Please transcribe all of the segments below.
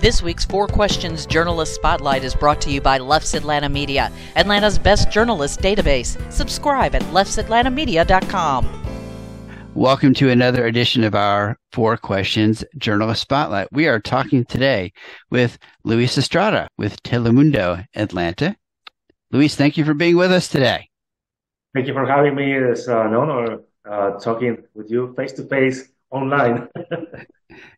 This week's Four Questions Journalist Spotlight is brought to you by Leff's Atlanta Media, Atlanta's best journalist database. Subscribe at leffsatlantamedia.com. Welcome to another edition of our Four Questions Journalist Spotlight. We are talking today with Luis Estrada with Telemundo Atlanta. Luis, thank you for being with us today. Thank you for having me. It's an honor talking with you face-to-face online.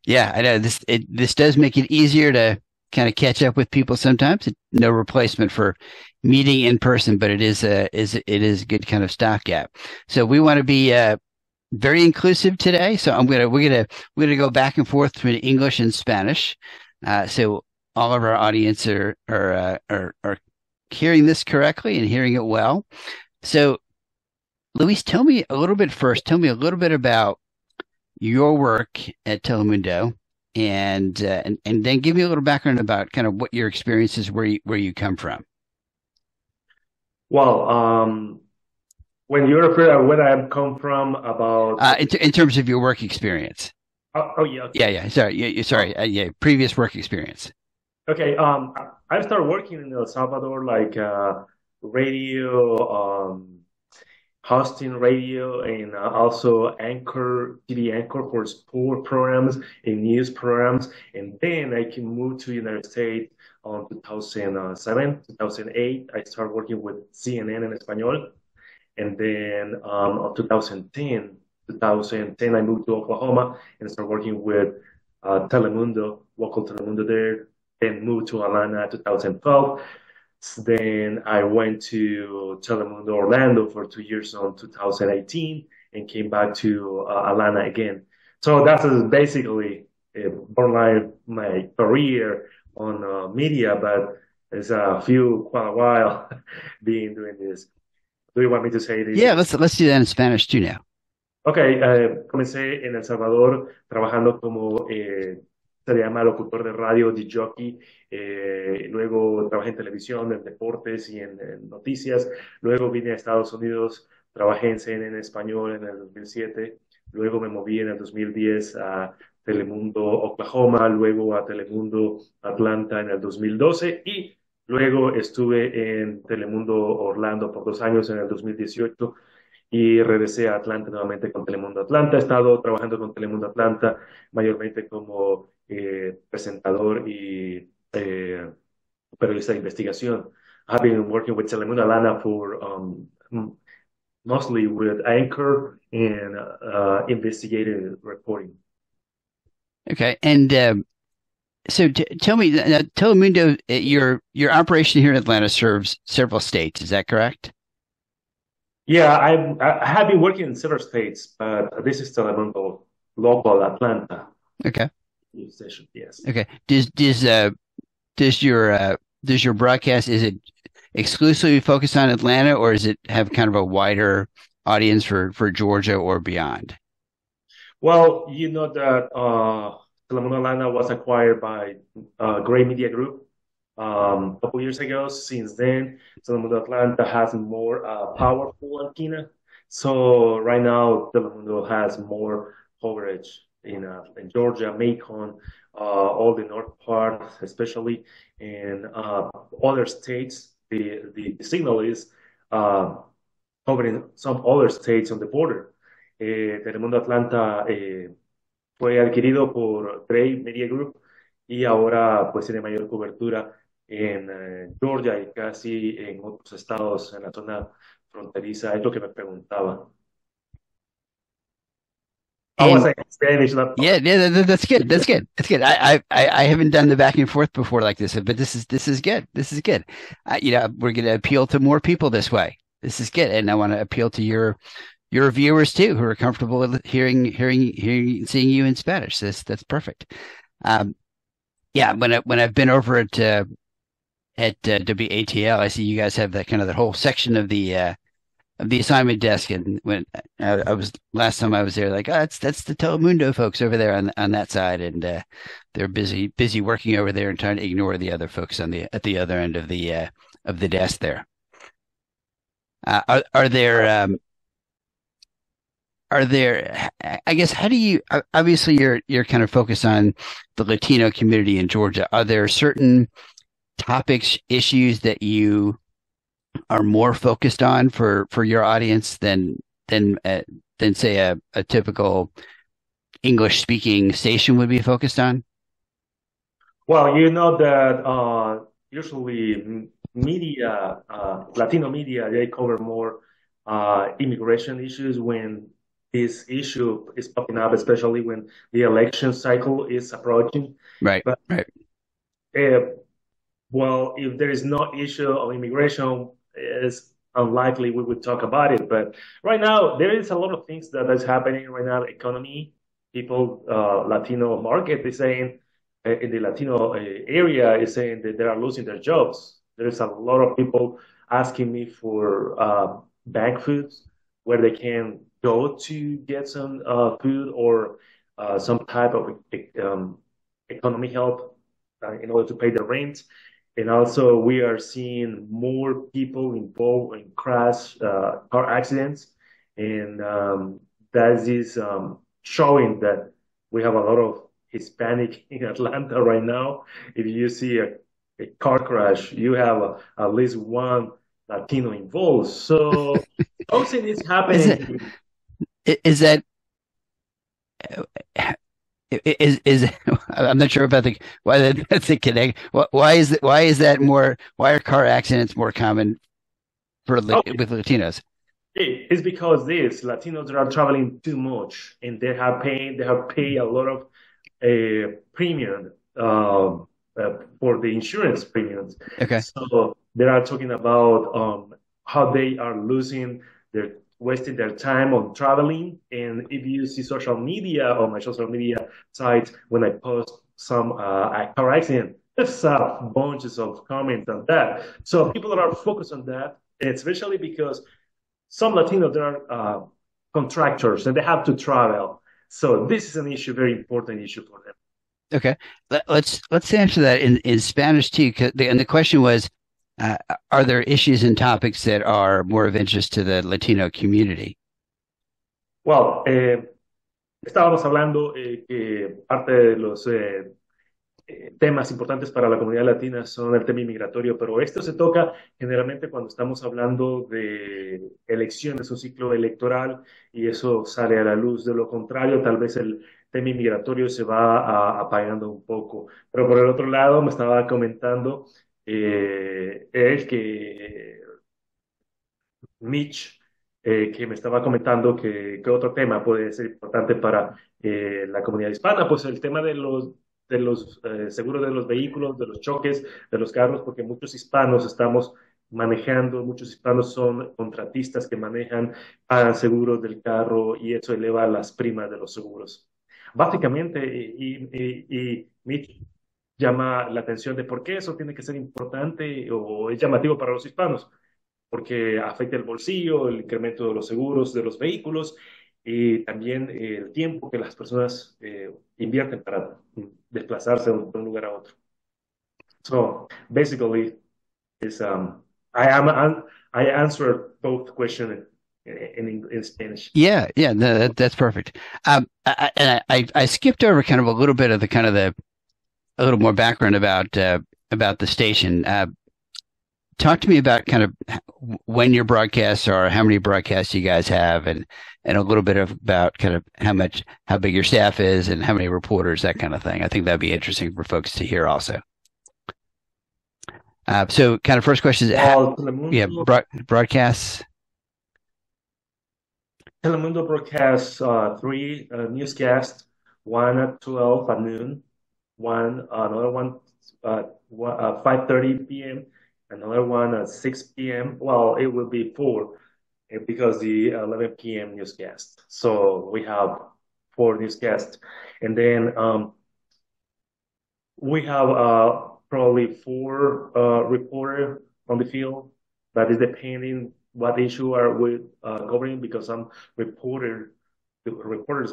Yeah, I know this does make it easier to kind of catch up with people sometimes. No replacement for meeting in person, but it is a good kind of stopgap. So we want to be very inclusive today. So we're gonna go back and forth between English and Spanish. So all of our audience are hearing this correctly and hearing it well. So Luis, tell me a little bit about your work at Telemundo, and then give me a little background about kind of what your experience is, where you come from. Well, when you refer to where I come from, about in terms of your work experience. Yeah. Okay. Yeah. Sorry. Previous work experience. Okay. I started working in El Salvador, like radio, hosting radio, and also TV anchor for sport programs and news programs. And then I can move to the United States on 2007, 2008. I started working with CNN in Espanol. And then in 2010, I moved to Oklahoma and started working with Telemundo, local Telemundo there. Then moved to Atlanta in 2012. Then I went to Telemundo Orlando for 2 years on 2018 and came back to Atlanta again. So that's basically borderline my career on media, but it's quite a while being doing this. Do you want me to say this? Yeah, let's do that in Spanish too now. Okay, comencé en El Salvador trabajando como se llama locutor de radio, disc-jockey. Luego trabajé en televisión, en deportes y en noticias. Luego vine a Estados Unidos, trabajé en CNN en español en el 2007. Luego me moví en el 2010 a Telemundo Oklahoma, luego a Telemundo Atlanta en el 2012 y luego estuve en Telemundo Orlando por 2 años en el 2018 y regresé a Atlanta nuevamente con Telemundo Atlanta. He estado trabajando con Telemundo Atlanta mayormente como presentador y periodista de investigación. I've been working with Telemundo Atlanta for mostly with anchor and investigative reporting. Okay, and so tell me, Telemundo, your operation here in Atlanta serves several states. Is that correct? Yeah, I have been working in several states, but this is Telemundo local Atlanta. Okay. Station, yes. Okay. Does your broadcast, is it exclusively focused on Atlanta, or does it have kind of a wider audience for Georgia or beyond? Well, you know that Telemundo Atlanta was acquired by Gray Media Group a couple years ago. Since then, Telemundo Atlanta has more powerful antenna. So right now, Telemundo has more coverage in Georgia, Macon, all the north part, especially, and other states. The signal is covering some other states on the border. Telemundo Atlanta fue adquirido por Gray Media Group y ahora pues tiene mayor cobertura en Georgia y casi en otros estados en la zona fronteriza. Es lo que me preguntaba. Spanish, yeah, that's good. That's good. I haven't done the back and forth before like this, but this is good. This is good. We're going to appeal to more people this way. This is good, and I want to appeal to your viewers too, who are comfortable with hearing, seeing you in Spanish. That's perfect. Yeah, when I've been over at WATL, I see you guys have that kind of the whole section of the assignment desk, and when I was last time I was there, like, that's the Telemundo folks over there on that side, and they're busy working over there and trying to ignore the other folks at the other end of the desk there. Are there are there, I guess, how do you, obviously you're kind of focused on the Latino community in Georgia. Are there certain topics, issues that you are more focused on for your audience than say a typical English speaking station would be focused on? Well, you know that usually media, Latino media, they cover more immigration issues when this issue is popping up, especially when the election cycle is approaching. Right, But right. uh, well, if there is no issue of immigration, it's unlikely we would talk about it. But right now, there is a lot of things that is happening right now. Economy, people, Latino market is saying in the Latino area is saying that they are losing their jobs. There is a lot of people asking me for bank foods where they can go to get some food or some type of economy help in order to pay the rent. And also, we are seeing more people involved in car accidents, and that is showing that we have a lot of Hispanic in Atlanta right now. If you see a car crash, you have at least one Latino involved. So something is Is it happening. is that is I'm not sure about the why that's the connect. Why is that more? Why are car accidents more common Okay, with Latinos? it's because this Latinos are traveling too much, and they have paid a lot of a premium for the insurance premiums. Okay. So they are talking about how they are wasting their time on traveling. And if you see social media on my social media site, when I post some car accident, there's bunches of comments on that. So people are focused on that, especially because some Latinos they are contractors and they have to travel. So this is an issue, very important issue for them. Okay. Let's answer that in Spanish too. And the question was, uh, are there issues and topics that are more of interest to the Latino community? Well, estábamos hablando que parte de los temas importantes para la comunidad latina son el tema inmigratorio, pero esto se toca generalmente cuando estamos hablando de elecciones, un ciclo electoral, y eso sale a la luz. De lo contrario, tal vez el tema inmigratorio se va apagando un poco. Pero por el otro lado, me estaba comentando él que Mitch, que me estaba comentando que otro tema puede ser importante para la comunidad hispana, pues el tema de los seguros de los vehículos, de los choques, de los carros, porque muchos hispanos estamos manejando, muchos hispanos son contratistas que manejan, pagan seguros del carro y eso eleva las primas de los seguros. Básicamente, y Mitch llama la atención de por qué eso tiene que ser importante o es llamativo para los hispanos porque afecta el bolsillo, el incremento de los seguros de los vehículos y también el tiempo que las personas invierten para desplazarse de un lugar a otro. So basically, is I am I answered both questions in Spanish. Yeah, yeah, no, that's perfect. I skipped over kind of a little bit of the kind of the a little more background about the station. Talk to me about kind of when your broadcasts are, how many broadcasts you guys have, and a little bit about kind of how big your staff is, and how many reporters, that kind of thing. I think that'd be interesting for folks to hear also. So, kind of first question is, yeah, broadcasts. Telemundo broadcasts three newscasts, one at 12 at noon, another one at 5:30 p.m., another one at 6 p.m. Well, it will be four because the 11 p.m. newscast. So we have four newscasts. And then we have probably four reporters on the field, but it's depending what issue are we covering because some reporters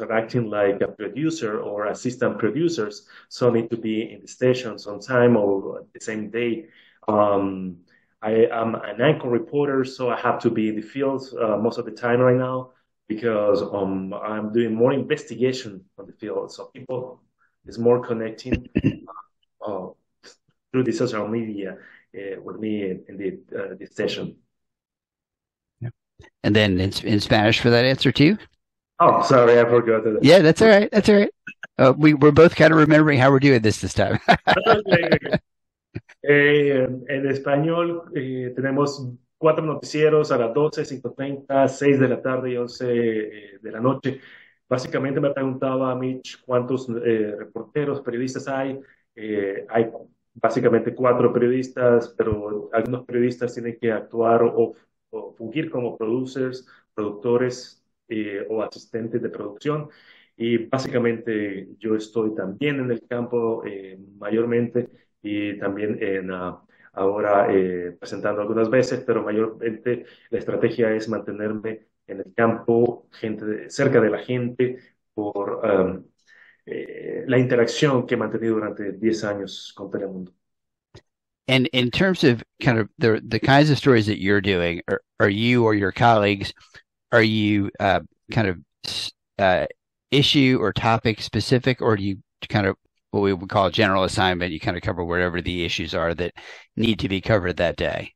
are acting like a producer or assistant producers, so need to be in the stations on time or the same day. Um, I am an anchor reporter, so I have to be in the field most of the time right now. because I'm doing more investigation on the field. So people is more connecting uh, through the social media with me in this session. Yeah. And then in Spanish for that answer too? Oh, sorry, I forgot. Yeah, that's all right. That's all right. We're both kind of remembering how we're doing this time. Okay. En español tenemos 4 noticieros a las 12, 5:30, 6 de la tarde y 11 de la noche. Básicamente me preguntaba Mitch cuántos reporteros, periodistas hay. Hay básicamente 4 periodistas, pero algunos periodistas tienen que actuar o fungir como producers, productores o asistentes de producción. Y básicamente yo estoy también en el campo mayormente y también ahora presentando algunas veces, pero mayormente la estrategia es mantenerme en el campo, cerca de la gente, por la interacción que he mantenido durante 10 años con Telemundo. And in terms of kind of the kinds of stories that you're doing, are you or your colleagues, are you kind of issue or topic specific, or do you kind of what we would call a general assignment? You kind of cover wherever the issues are that need to be covered that day.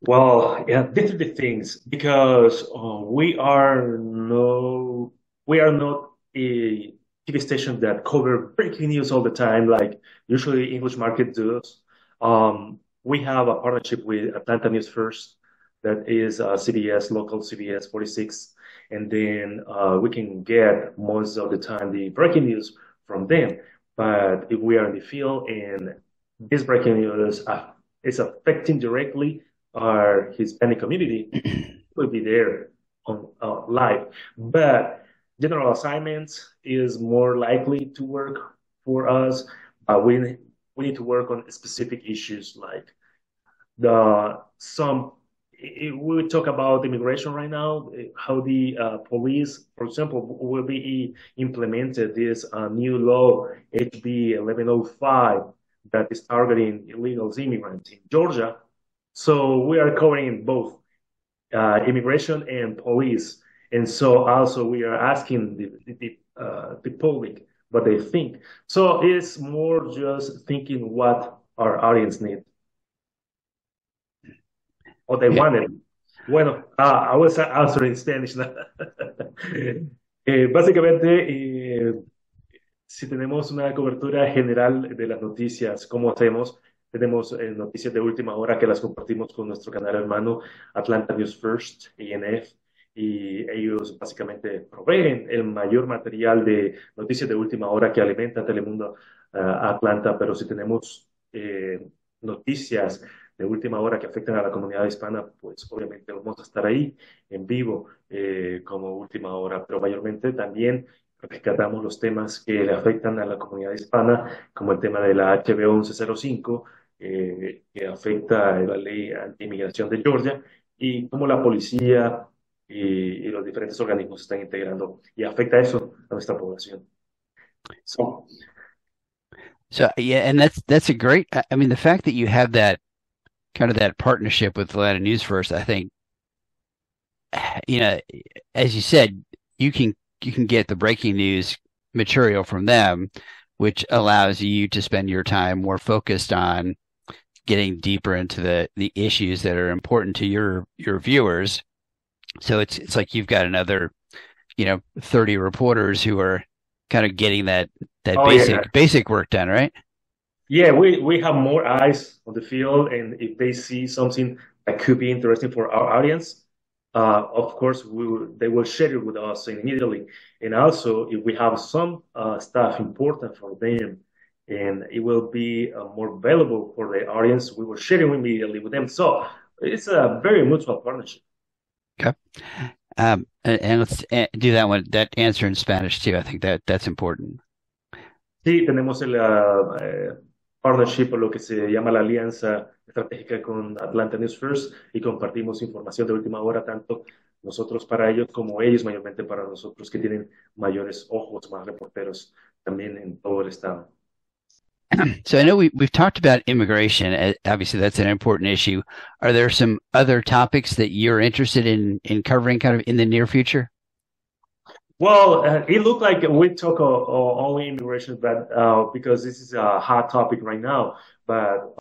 Well, yeah, these are the things because we are not a TV station that cover breaking news all the time, like usually English market does. We have a partnership with Atlanta News First, that is CBS, local CBS 46, and then we can get most of the time the breaking news from them. But if we are in the field and this breaking news is affecting directly our Hispanic community, will be there on live. But general assignments is more likely to work for us. We need to work on specific issues like we talk about immigration right now, how the police, for example, will be implemented this new law, HB 1105, that is targeting illegal immigrants in Georgia. So we are covering both immigration and police. And so also we are asking the public what they think. So it's more just thinking what our audience needs. Or they wanted. Bueno, I was answering in Spanish. Básicamente, si tenemos una cobertura general de las noticias, ¿cómo hacemos? Tenemos noticias de última hora que las compartimos con nuestro canal hermano Atlanta News First, ANF, y ellos básicamente proveen el mayor material de noticias de última hora que alimenta Telemundo Atlanta, pero si tenemos noticias de última hora que afectan a la comunidad hispana, pues obviamente vamos a estar ahí en vivo como última hora, pero mayormente también rescatamos los temas que le afectan a la comunidad hispana, como el tema de la HB 1105, que afecta a la ley anti-inmigración de Georgia, y cómo la policía y los diferentes organismos se están integrando, y afecta eso a nuestra población. So yeah, and that's a great, I mean, the fact that you have that kind of that partnership with Atlanta News First, I think, you know, as you said, you can get the breaking news material from them, which allows you to spend your time more focused on getting deeper into the issues that are important to your viewers. So it's like you've got another, 30 reporters who are kind of getting that basic work done, right? Yeah, we have more eyes on the field, and if they see something that could be interesting for our audience, of course, they will share it with us immediately. And also, if we have some stuff important for them, and it will be more valuable for the audience, we will share it immediately with them. So it's a very mutual partnership. Okay. And let's do that answer in Spanish too. I think that's important. Sí, tenemos el partnership, o lo que se llama la alianza estratégica con Atlanta News First, y compartimos información de última hora, tanto nosotros para ellos como ellos mayormente para nosotros, que tienen mayores ojos, más reporteros también en todo el estado. So I know we've talked about immigration. Obviously, that's an important issue. Are there some other topics that you're interested in covering kind of in the near future? Well, it looked like we talk only immigration, but because this is a hot topic right now. But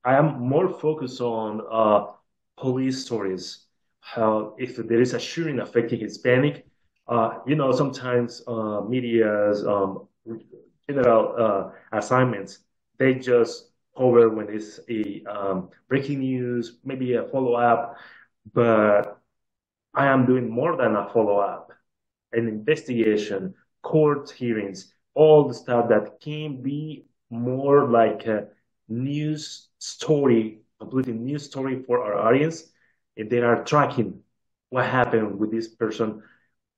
I am more focused on police stories. How if there is a shooting affecting Hispanic, sometimes media's general assignments they just cover when it's a breaking news, maybe a follow up. But I am doing more than a follow up an investigation, court hearings, all the stuff that can be more like a news story, completely news story for our audience. And they are tracking what happened with this person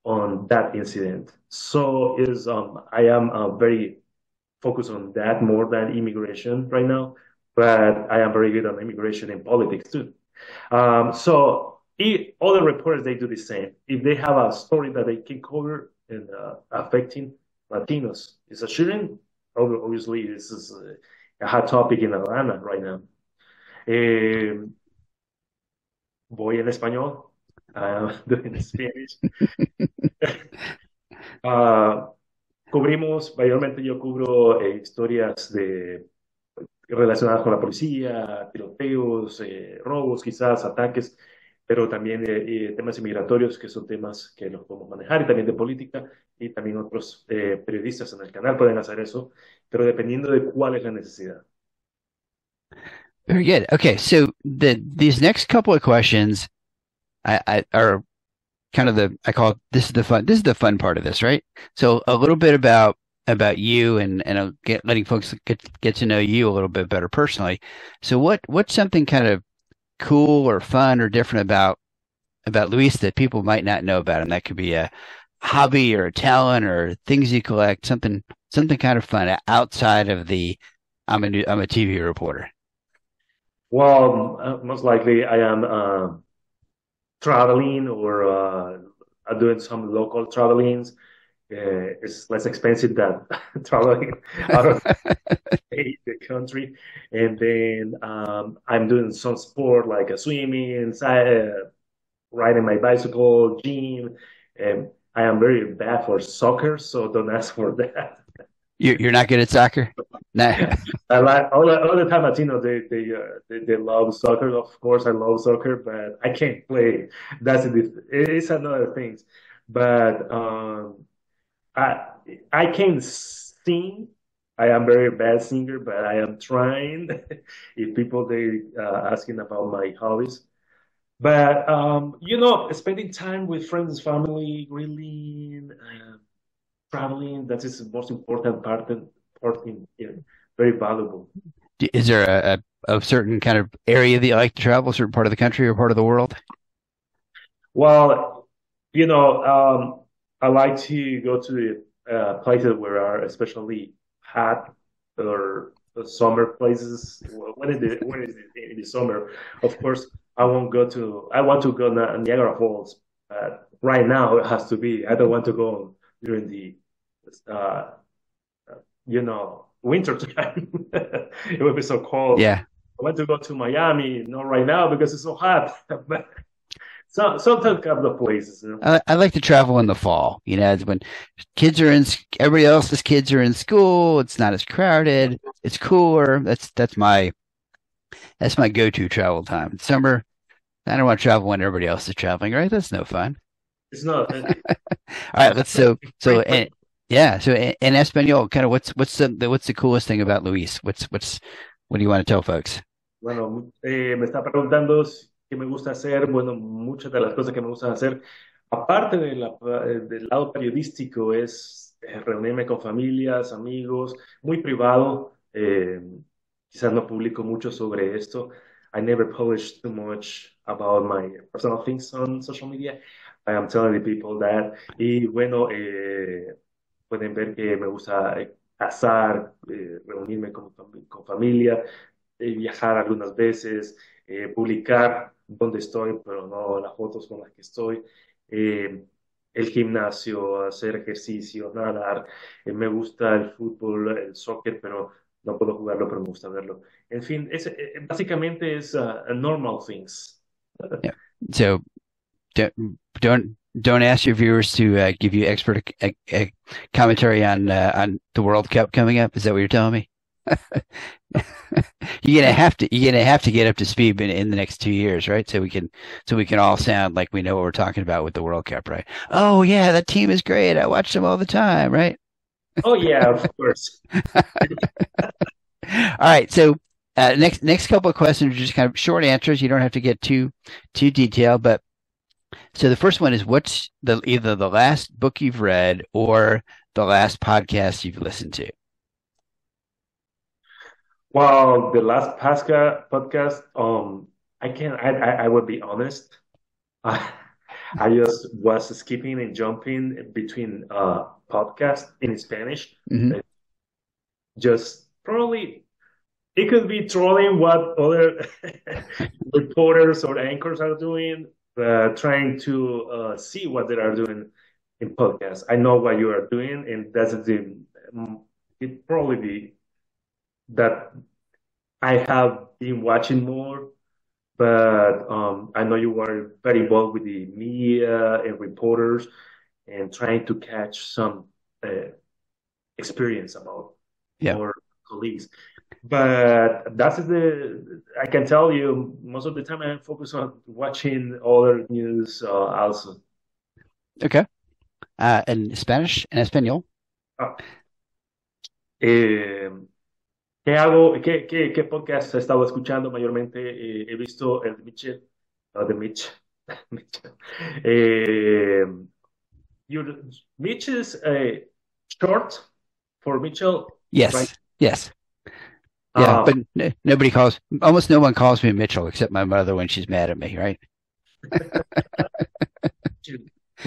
on that incident. So is I am very focused on that more than immigration right now, but I am very good on immigration and politics too. So other reporters they do the same. If they have a story that they can cover and affecting Latinos, it's a shooting. Obviously, this is a hot topic in Atlanta right now. Eh, voy en español. Doing Spanish. Uh, Cubrimos, mayormente yo cubro historias relacionadas con la policía, tiroteos, robos, quizás ataques, pero también temas inmigratorios, que son temas que los podemos manejar, y también de política, y también otros periodistas en el canal pueden hacer eso, pero dependiendo de cuál es la necesidad. Very good. Okay, so these next couple of questions are kind of I call it, this is the fun part of this, right? So a little bit about you and letting folks get to know you a little bit better personally. So what's something kind of cool or fun or different about Luis that people might not know about him? That could be a hobby or a talent or things you collect, something kind of fun outside of the I'm a TV reporter. Well, most likely I am traveling or doing some local travelings. It's less expensive than traveling out of the country. And then I'm doing some sport like swimming, riding my bicycle, gym. And I am very bad for soccer, so don't ask for that. You're not good at soccer? No. I like all the time Latino they love soccer. Of course, I love soccer, but I can't play. It's another thing. But I I can sing. I am very bad singer, but I am trying. If people they asking about my hobbies, but spending time with friends, family, grilling, traveling, that is the most important part in very valuable. Is there a certain kind of area that you like to travel, a certain part of the country or part of the world? Well, I like to go to the places where are especially hot or summer places. When is it in the summer? Of course, I want to go to Niagara Falls, but right now it has to be. I don't want to go during the uh, winter time. It would be so cold. Yeah. I want to go to Miami, not right now because it's so hot. But sometimes couple of places. I like to travel in the fall. It's when everybody else's kids are in school. It's not as crowded. It's cooler. That's my go-to travel time. Summer, I don't want to travel when everybody else is traveling, right? That's no fun. It's not. All right, let's yeah. So in Espanol, kind of what's the coolest thing about Luis? What do you want to tell folks? Bueno, me está preguntando qué me gusta hacer. Bueno, muchas de las cosas que me gustan hacer, aparte del lado periodístico, es reunirme con familias, amigos, muy privado. Quizás no publico mucho sobre esto. I never publish too much about my personal things on social media. I am telling the people that. Y bueno, pueden ver que me gusta cazar, reunirme con familia, viajar algunas veces, publicar dónde estoy, pero no las fotos con las que estoy, eh, el gimnasio, hacer ejercicio, nadar. Me gusta el fútbol, el soccer, pero no puedo jugarlo, pero me gusta verlo. En fin, básicamente es normal things. Yeah. So don't Don't ask your viewers to give you expert commentary on the World Cup coming up. Is that what you're telling me? You're gonna have to get up to speed in the next 2 years, right? So we can all sound like we know what we're talking about with the World Cup, right? Oh yeah, that team is great. I watch them all the time, right? Oh yeah, of course. All right. So next couple of questions are just kind of short answers. You don't have to get too detailed, but so the first one is what's the either the last book you've read or the last podcast you've listened to? Well, the last podcast, I will be honest. I, I just was skipping and jumping between podcasts in Spanish. Hmm. Uh, Just probably it could be trolling what other reporters or anchors are doing, trying to see what they are doing in podcasts. I know what you are doing, and that's mm, it probably be that I have been watching more, but I know you were very involved with the media and reporters and trying to catch some uh, experience about Yeah. our colleagues. But that's I can tell you, most of the time I focus on watching other news also. Okay. In Spanish, en español. Ah, eh, ¿Qué hago? ¿Qué podcast he estado escuchando mayormente? He visto el de Mitchell, de Mitch. Mitch. Eh, your, Mitch is short for Mitchell, right? Yes. Yes. Yeah. Uh, But almost no one calls me Mitchell except my mother when she's mad at me, right?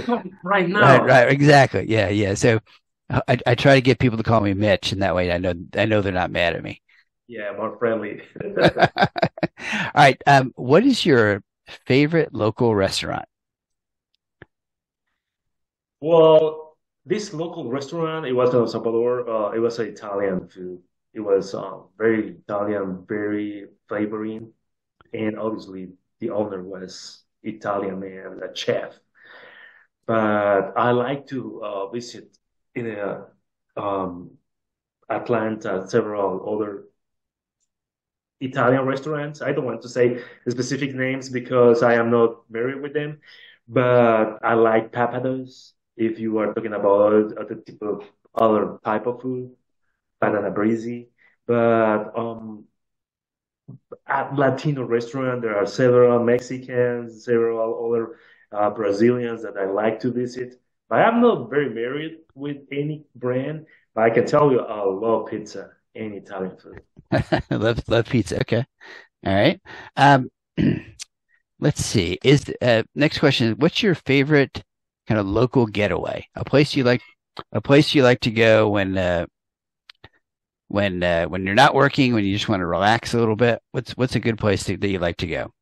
right Right. now. Right. Exactly. Yeah. Yeah. So I try to get people to call me Mitch, and that way I know they're not mad at me. Yeah, more friendly. All right. What is your favorite local restaurant? Well, this local restaurant, it was in El Salvador. It was Italian food. It was very Italian, very flavoring, and obviously the owner was Italian and a chef. But I like to visit in um, Atlanta several other Italian restaurants. I don't want to say specific names because I am not married with them, but I like papados. If you are talking about other type of other type of food, banana breezy. But at Latino restaurant, there are several Mexicans, several other Brazilians that I like to visit. But I'm not very married with any brand, but I can tell you I love pizza and Italian food. Love pizza. Okay. All right. Um, let's see. Next question? What's your favorite kind of local getaway? A place you like to go when you're not working, when you just want to relax a little bit. What's a good place that you like to go?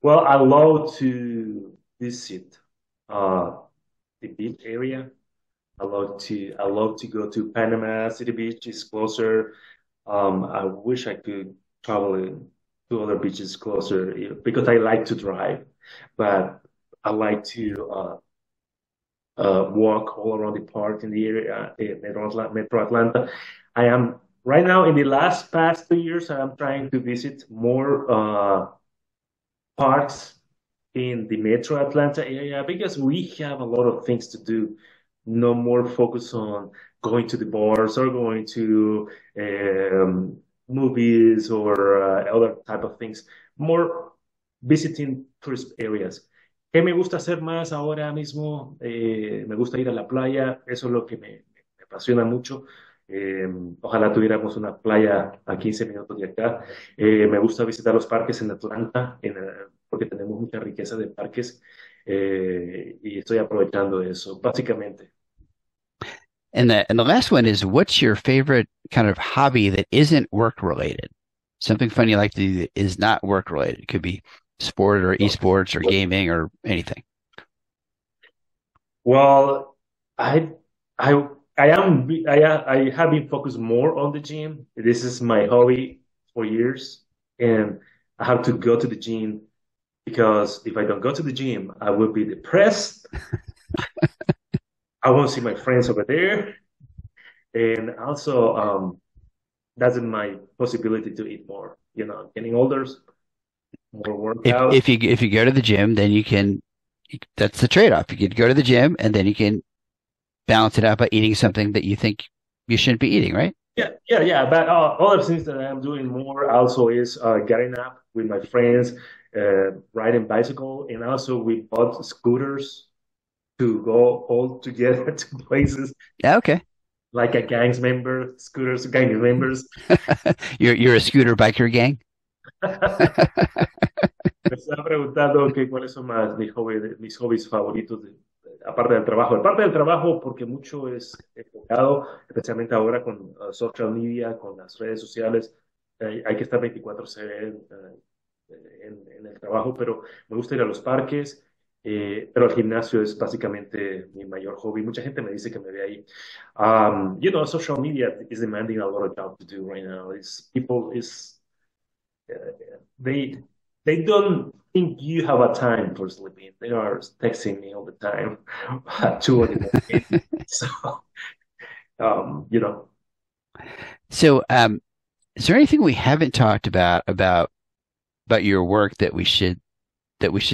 Well, I love to visit uh, the beach area. I love to go to Panama City Beach. It's closer. I wish I could travel to other beaches closer because I like to drive, but I like to walk all around the park in the area in Metro Atlanta. I am right now in the last past 2 years. I am trying to visit more parks in the Metro Atlanta area because we have a lot of things to do. No more focus on going to the bars or going to movies or other type of things. More visiting tourist areas. ¿Qué me gusta hacer más ahora mismo? Me gusta ir a la playa, eso es lo que me apasiona mucho. Ojalá tuviéramos una playa a 15 minutos de acá. Me gusta visitar los parques en Atlanta, porque tenemos mucha riqueza de parques y estoy aprovechando de eso, básicamente. And the last one is what's your favorite kind of hobby that isn't work related? Something fun you like to do that is not work related. It could be sport or esports or gaming or anything. Well, I, I, I have been focused more on the gym. This is my hobby for years, and I have to go to the gym because if I don't go to the gym, I will be depressed. I won't see my friends over there. And also, that's my possibility to eat more. Getting older, more workouts. If you go to the gym, then you can. That's the trade-off. You could go to the gym, and then you can balance it out by eating something that you think you shouldn't be eating, right? Yeah. But other things that I'm doing more also is getting up with my friends, riding bicycle, and also we bought scooters to go all together to places Yeah, okay. like a gangs member, scooters, gang members. You're a scooter biker gang. Me estaba preguntando que cuáles son más mis hobbies favoritos aparte del trabajo. Aparte del trabajo, porque mucho es enfocado, especialmente ahora con social media, con las redes sociales, hay que estar 24/7 en el trabajo, pero me gusta ir a los parques, pero el gimnasio es básicamente mi mayor hobby. Mucha gente me dice que me ve ahí. Social media is demanding a lot of job to do right now. Uh, they they don't think you have a time for sleeping. They are texting me all the time at 2 in the morning. So, you know, So, is there anything we haven't talked about your work that we should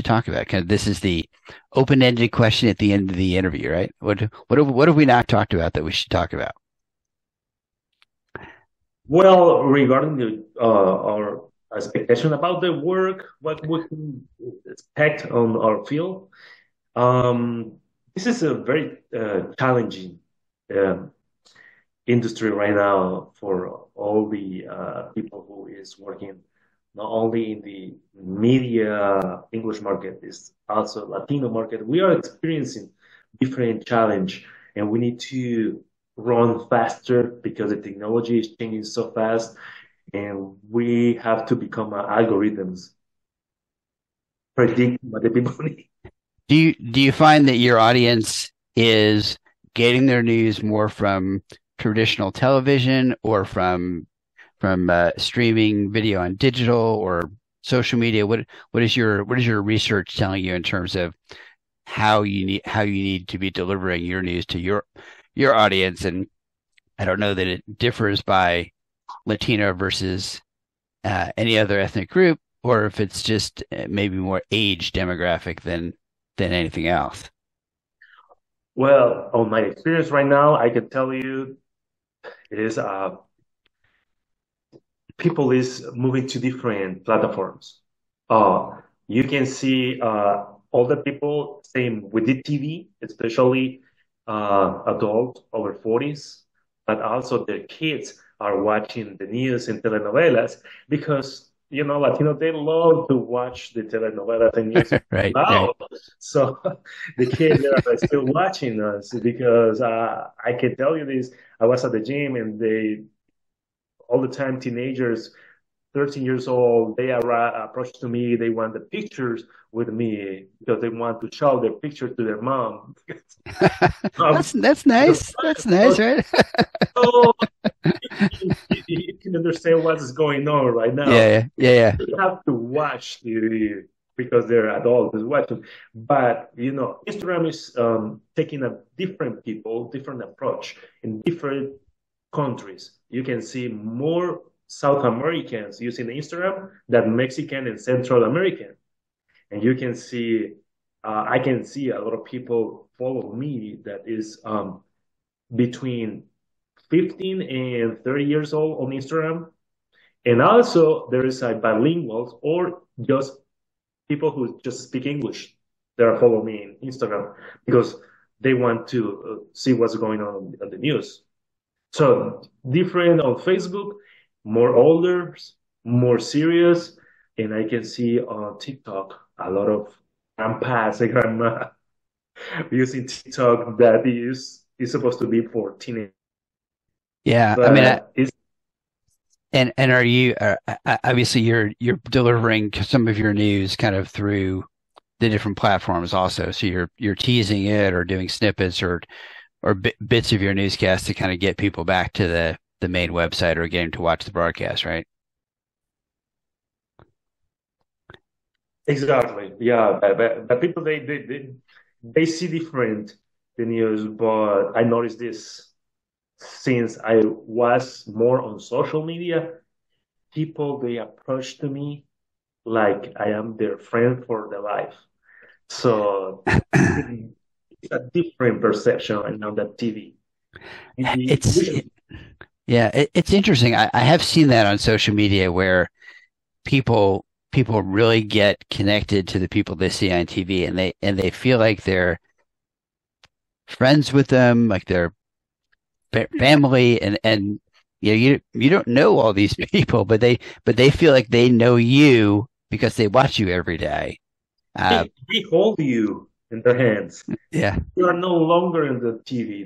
talk about? Kind of, this is the open-ended question at the end of the interview, right? What have we not talked about that we should talk about? well, regarding our expectation about the work, what we can expect on our field, this is a very challenging um, industry right now for all the people who is working not only in the media English market, is also Latino market. We are experiencing different challenge, and we need to run faster because the technology is changing so fast, and we have to become algorithms predict what the people need. Do you find that your audience is getting their news more from traditional television or from streaming video on digital or social media? What is your research telling you in terms of how you need to be delivering your news to your audience? And I don't know that it differs by Latino versus any other ethnic group, or if it's just maybe more age demographic than anything else. Well, on my experience right now, I can tell you it is people is moving to different platforms. You can see older people staying with the TV, especially adults over 40s, but also their kids are watching the news and telenovelas because Latino they love to watch the telenovelas and news Right, right. now. So the kids are still watching us because I can tell you this. I was at the gym and they all the time teenagers 13 years old they approach to me, they want the pictures with me because they want to show their picture to their mom. um, That's nice. That's nice, right? so you can understand what is going on right now. Yeah. You have to watch because they're adults watching. But Instagram is taking a different approach in different countries. You can see more South Americans using Instagram than Mexican and Central American. And you can see, I can see a lot of people follow me that is between 15 and 30 years old on Instagram. And also there is a bilinguals or just people who just speak English that are following me in Instagram because they want to see what's going on the news. So different on Facebook, more older, more serious, and I can see on TikTok a lot of grandpas and grandma using TikTok that is supposed to be for teenagers, Yeah. I mean, but it's and are you obviously you're delivering some of your news kind of through the different platforms also. So you're teasing it or doing snippets or bits of your newscast to kind of get people back to the main website or get them to watch the broadcast, right? Exactly. Yeah, but people they see different the news, but I noticed this since I was more on social media. People they approach to me like I am their friend for their life. So it's a different perception on that TV. It's yeah, it's interesting. I have seen that on social media where people really get connected to the people they see on TV, and they feel like they're friends with them, like they're family, and you know, you don't know all these people, but they feel like they know you because they watch you every day. They hold you in their hands. Yeah, You are no longer in the TV.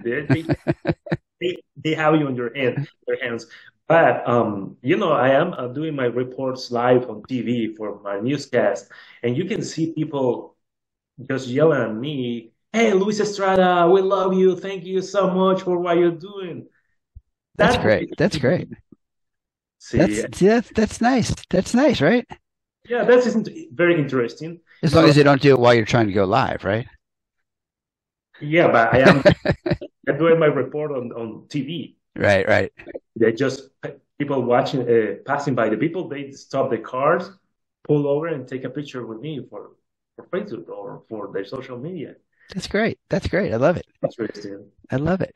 They have you in their hands. But I am doing my reports live on TV for my newscast, and you can see people just yelling at me, "Hey, Luis Estrada, we love you. Thank you so much for what you're doing." that's That great. That's great. see, That's nice. That's nice, right? yeah, that's very interesting. As long So as they don't do it while you're trying to go live, right? yeah, but I'm doing my report on TV. Right, right. They just people watching, passing by. The people they stop the cars, pull over, and take a picture with me for Facebook or for their social media. That's great. That's great. I love it. Interesting. I love it.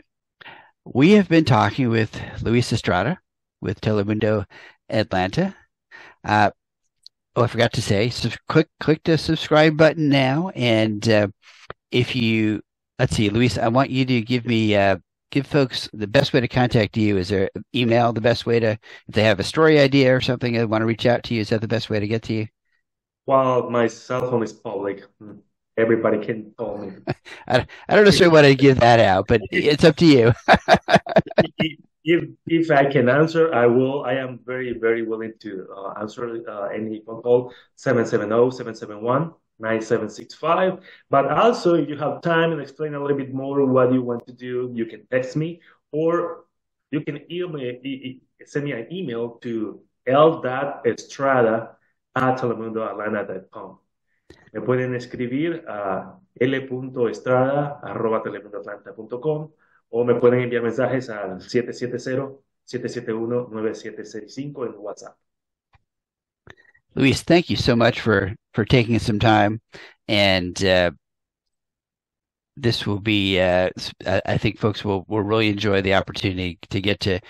We have been talking with Luis Estrada with Telemundo Atlanta. Uh, I forgot to say, click the subscribe button now. And if you, let's see, Luis, I want you to give folks the best way to contact you. Is there email the best way to, if they have a story idea or something they want to reach out to you, is that the best way to get to you? While my cell phone is public, everybody can call me. I don't necessarily want to give that out, but it's up to you. If I can answer, I will. I am very, very willing to answer any phone call, 770-771-9765. But also, if you have time and explain a little bit more what you want to do, you can text me or you can send me an email to l.estrada@telemundoatlanta.com. Me pueden escribir a l.estrada@telemundoatlanta.com o me pueden enviar mensajes al 770-771-9765 en WhatsApp. Luis, thank you so much for taking some time, and this will be. I think folks will really enjoy the opportunity to get to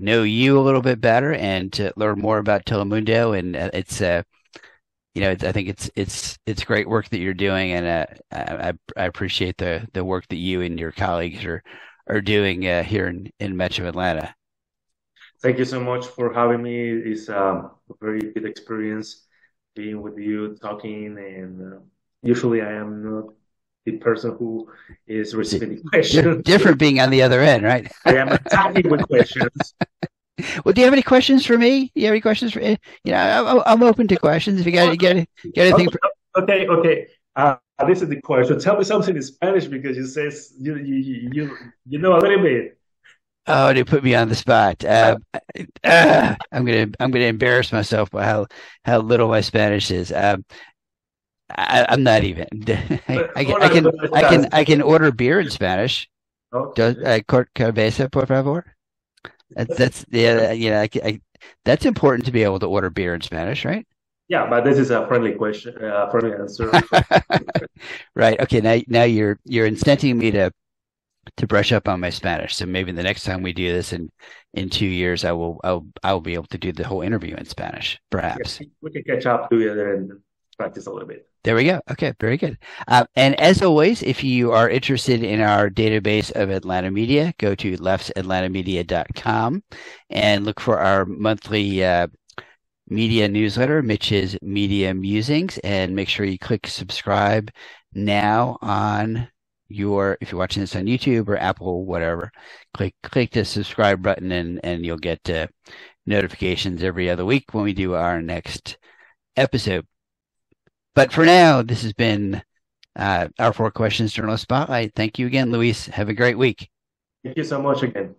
know you a little bit better and to learn more about Telemundo. And it's I think it's great work that you're doing, and I appreciate the work that you and your colleagues are doing here in Metro Atlanta. Thank you so much for having me. It's a very good experience being with you, talking, and usually I am not the person who is receiving the questions. Different being on the other end, right? I am attacking with questions. Well, do you have any questions for me? Do you have any questions for me? I'm open to questions. If you got anything. Okay. This is the question. Tell me something in Spanish because you says you know a little bit. Oh, they put me on the spot. I'm gonna embarrass myself by how little my Spanish is. I'm not even. I can order beer in Spanish. Okay. Cerveza, por favor. That's that's important to be able to order beer in Spanish, right? Yeah, but this is a friendly question, friendly answer. Right. Okay. Now you're incenting me to brush up on my Spanish. So maybe the next time we do this in 2 years, I will be able to do the whole interview in Spanish, perhaps. Yeah, we can catch up together and practice a little bit. There we go. Okay, very good. And as always, if you are interested in our database of Atlanta media, go to leftsatlantamedia.com and look for our monthly media newsletter, Mitch's Media Musings, and make sure you click subscribe now on if you're watching this on YouTube or Apple, whatever, click the subscribe button and you'll get notifications every other week when we do our next episode. But for now, this has been our 4 Questions Journalist Spotlight. Thank you again, Luis. Have a great week. Thank you so much again.